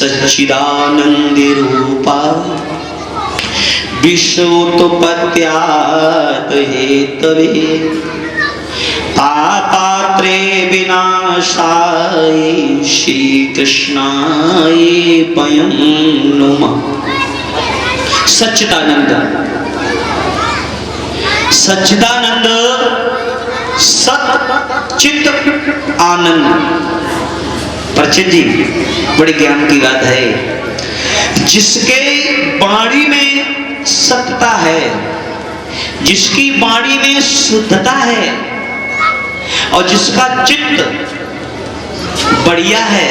सच्चिदानंद रूपा विश्वोत्पत्त्यात् Hathaway पापात्रे विनाशाय श्री कृष्णाय वयं नुमः। सच्चिदानंद, सच्चिदानंद सत चित आनंद। परिचित जी, बड़ी ज्ञान की बात है। जिसके वाणी में सत्यता है, जिसकी वाणी में शुद्धता है और जिसका चित्त बढ़िया है,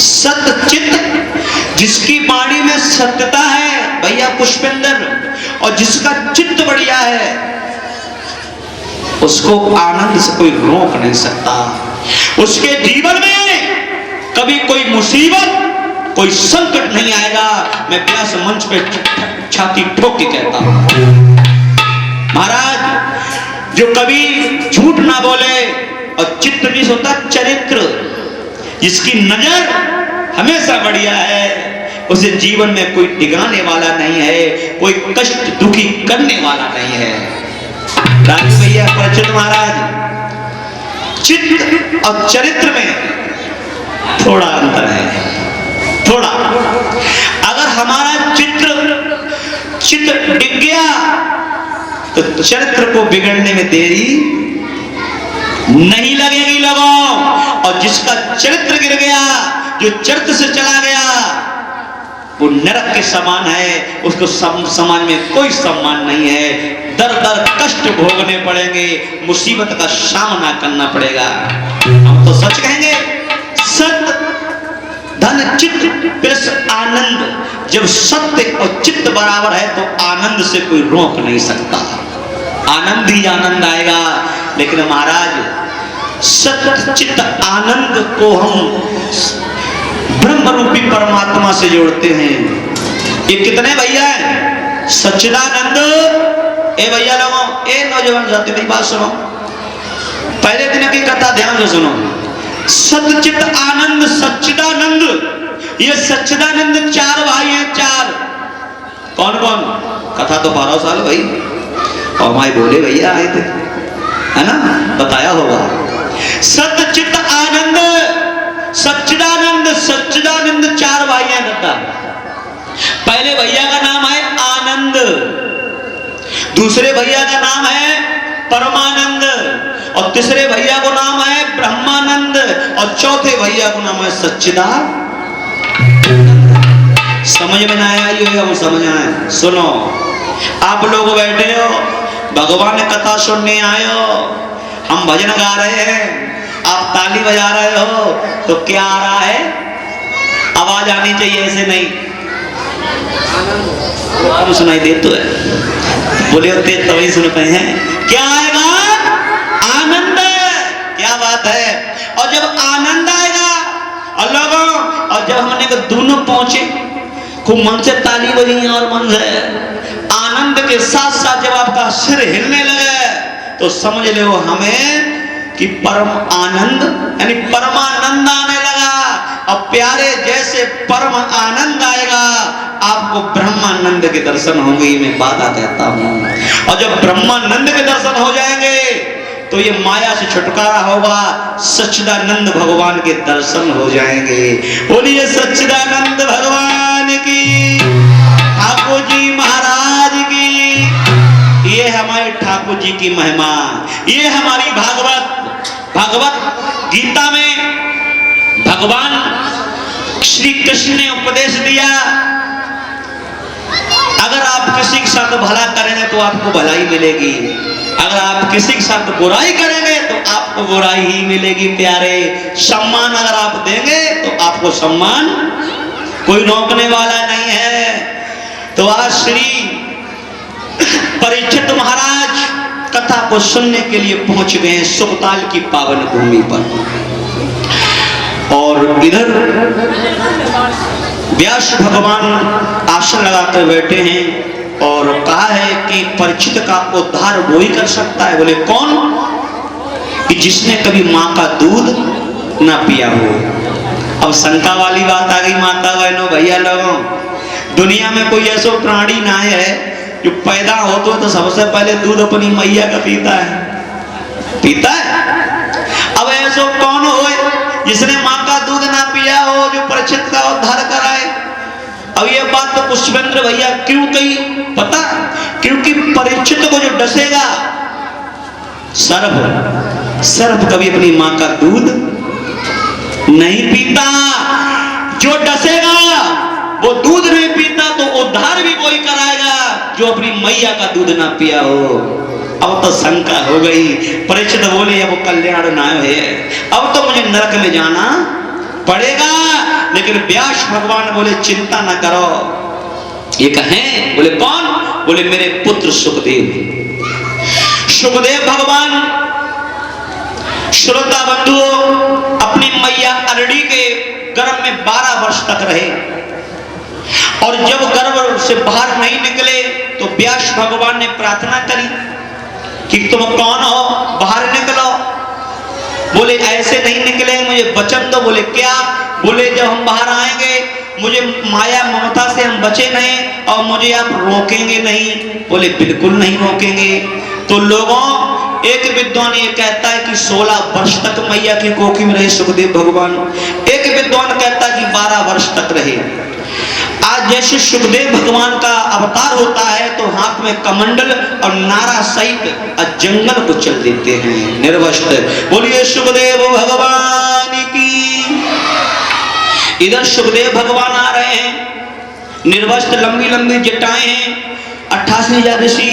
सत चित्त, जिसकी वाणी में सत्यता है भैया पुष्पेंद्र, और जिसका चित्त बढ़िया है, उसको आनंद से कोई रोक नहीं सकता। उसके जीवन में कभी कोई मुसीबत, कोई संकट नहीं आएगा। मैं व्यास मंच पे छाती ठोक के कहता हूं, महाराज जो कभी झूठ ना बोले और चित्त भी होता चरित्र, जिसकी नजर हमेशा बढ़िया है, उसे जीवन में कोई डिगाने वाला नहीं है, कोई कष्ट दुखी करने वाला नहीं है। राजू भैया, परिचित महाराज, चित्त और चरित्र में थोड़ा अंतर है, थोड़ा। अगर हमारा चित्त डिग गया तो चरित्र को बिगड़ने में देरी नहीं लगेगी लोगों। और जिसका चरित्र गिर गया, जो चरित्र से चला गया, वो नरक के समान है। उसको समाज में कोई सम्मान नहीं है। दर दर कष्ट भोगने पड़ेंगे, मुसीबत का सामना करना पड़ेगा। हम तो सच कहेंगे, सत्य धन चित्त प्लस आनंद। जब सत्य और चित्त बराबर है तो आनंद से कोई रोक नहीं सकता। आनंद ही आनंद आएगा। लेकिन महाराज, सत्य चित्त आनंद को हम ब्रह्म रूपी परमात्मा से जोड़ते हैं। ये कितने भैया हैं? सच्चिदानंद। ए भैया लोगों, ए नौजवान साथी, मेरी बात सुनो, पहले दिन की कथा ध्यान से सुनो। सच्चित आनंद, सच्चिदानंद, ये सच्चिदानंद चार भाई हैं, चार। कौन कौन? कथा तो 12 साल भाई, और हमारे बोले भैया आए थे, है ना, बताया होगा। सच्चित आनंद, सच्चिदानंद, सच्चिदानंद चार भाई हैं बेटा। पहले भैया का नाम है आनंद, दूसरे भैया का नाम है परमानंद, और तीसरे भैया को नाम है ब्रह्मानंद, और चौथे भैया को नाम है सच्चिदानंद। समझ में ना आया? वो समझ आए? सुनो, आप लोग बैठे हो, भगवान कथा सुनने आए हो, हम भजन गा रहे हैं, आप ताली बजा रहे हो, तो क्या आ रहा है? आवाज आनी चाहिए, ऐसे नहीं। हम सुनाई दे तो है, बोले होते तभी सुन पाए हैं। क्या आएगा? आनंद। क्या बात है? और जब आनंद आएगा और लोगों, और जब हमने दोनों पहुंचे, खूब मन से ताली बजी और मन से आनंद के साथ साथ जब आपका सिर हिलने लगे, तो समझ लो हमें कि परम आनंद यानी परमानंद आने लगा। और प्यारे, जैसे परम आनंद आएगा आपको ब्रह्मानंद के दर्शन होंगे। मैं बात कहता हूं, और जब ब्रह्मानंद के दर्शन हो जाएंगे तो ये माया से छुटकारा होगा, सच्चिदानंद भगवान के दर्शन हो जाएंगे। बोलिए सच्चिदानंद भगवान की, ठाकुर जी महाराज की। ये हमारे ठाकुर जी की महिमा, ये हमारी भागवत गीता में भगवान श्री कृष्ण ने उपदेश दिया, अगर आप किसी के साथ भला करेंगे तो आपको भलाई मिलेगी, अगर आप किसी के साथ बुराई करेंगे तो आपको बुराई ही मिलेगी। प्यारे, सम्मान अगर आप देंगे तो आपको सम्मान कोई रोकने वाला नहीं है। तो आज श्री परीक्षित महाराज कथा को सुनने के लिए पहुंच गए सुखताल की पावन भूमि पर, और इधर व्यास भगवान आसन लगाकर बैठे हैं और कहा है कि परीक्षित का उद्धार वो ही कर सकता है। बोले कौन? कि जिसने कभी माँ का दूध ना पिया हो, अब शंका वाली बात आ गई माता बहनों भैया लोगों, दुनिया में कोई ऐसा प्राणी ना है जो पैदा हो तो सबसे पहले दूध अपनी मैया का पीता है। अब ऐसा कौन हो जिसने माँ का दूध ना पिया हो, जो परीक्षित का उद्धार कराए। अब ये बात तो पुष्पेंद्र भैया क्यों कही पता, क्योंकि परीक्षित को जो डसेगा सर्प कभी अपनी माँ का दूध नहीं पीता। जो डसेगा वो दूध नहीं पीता तो उद्धार भी वही कराएगा जो अपनी मैया का दूध ना पिया हो। अब तो शंका हो गई, परीक्षित बोले अब कल्याण ना है, अब तो मुझे नरक में जाना पड़ेगा। लेकिन व्यास भगवान बोले चिंता ना करो। ये कहें बोले कौन, बोले मेरे पुत्र सुखदेव। सुखदेव भगवान श्रोता बंधुओं अपनी मैया अरड़ी के गर्भ में 12 वर्ष तक रहे और जब गर्भ से बाहर नहीं निकले तो व्यास भगवान ने प्रार्थना करी कि तुम कौन हो, बाहर निकलो। बोले ऐसे नहीं निकले, मुझे वचन दो। बोले क्या, बोले जब हम बाहर आएंगे मुझे माया ममता से हम बचे नहीं और मुझे आप रोकेंगे नहीं। बोले बिल्कुल नहीं रोकेंगे। तो लोगों, एक विद्वान ये कहता है कि 16 वर्ष तक मैया की कोखी में रहे सुखदेव भगवान, एक विद्वान कहता है कि 12 वर्ष तक रहे। आज जैसे सुखदेव भगवान का अवतार होता है तो हाथ में कमंडल और नारा सहित जंगल को चल देते हैं निर्वस्त्र। बोलिए सुखदेव भगवान की। इधर सुखदेव भगवान आ रहे हैं, निर्वस्त्र, लंबी लंबी जटाएं हैं। 88,000 ऋषि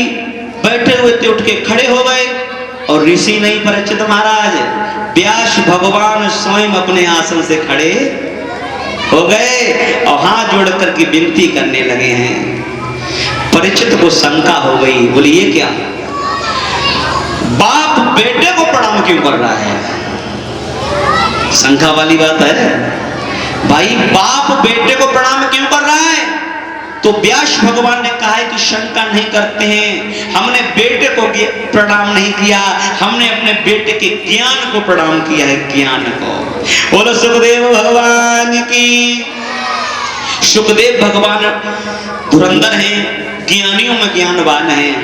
बैठे हुए थे, उठ के खड़े हो गए और ऋषि नहीं परीक्षित महाराज, व्यास भगवान स्वयं अपने आसन से खड़े हो गए और हाथ जोड़ करके विनती करने लगे हैं। परीक्षित को शंका हो गई, बोली ये क्या, बाप बेटे को प्रणाम क्यों कर रहा है? शंका वाली बात है भाई, बाप बेटे को प्रणाम क्यों कर रहा है? तो व्यास भगवान ने कहा है कि शंका नहीं करते हैं, हमने बेटे को प्रणाम नहीं किया, हमने अपने बेटे के ज्ञान को प्रणाम किया है, ज्ञान को। बोलो सुखदेव भगवान की। सुखदेव भगवान धुरंधर हैं, ज्ञानियों में ज्ञानवान हैं।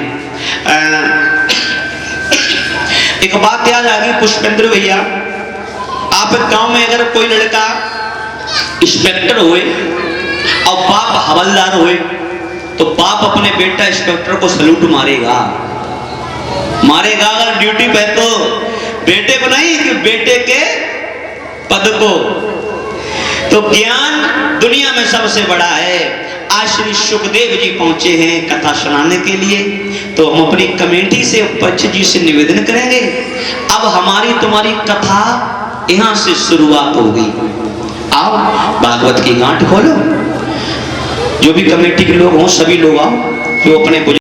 एक बात याद आ गई पुष्पेंद्र भैया, आप गांव में अगर कोई लड़का इंस्पेक्टर हुए और बाप हवलदार हुए तो बाप अपने बेटा इंस्पेक्टर को सलूट मारेगा अगर ड्यूटी पे, तो बेटे को नहीं कि बेटे के पद को। तो ज्ञान दुनिया में सबसे बड़ा है। आज श्री सुखदेव जी पहुंचे हैं कथा सुनाने के लिए, तो हम अपनी कमेटी से परीक्षित जी से निवेदन करेंगे, अब हमारी तुम्हारी कथा यहां से शुरुआत होगी। आओ भागवत की गांठ खोलो, जो भी कमेटी के लोग हों सभी लोग आओ, जो अपने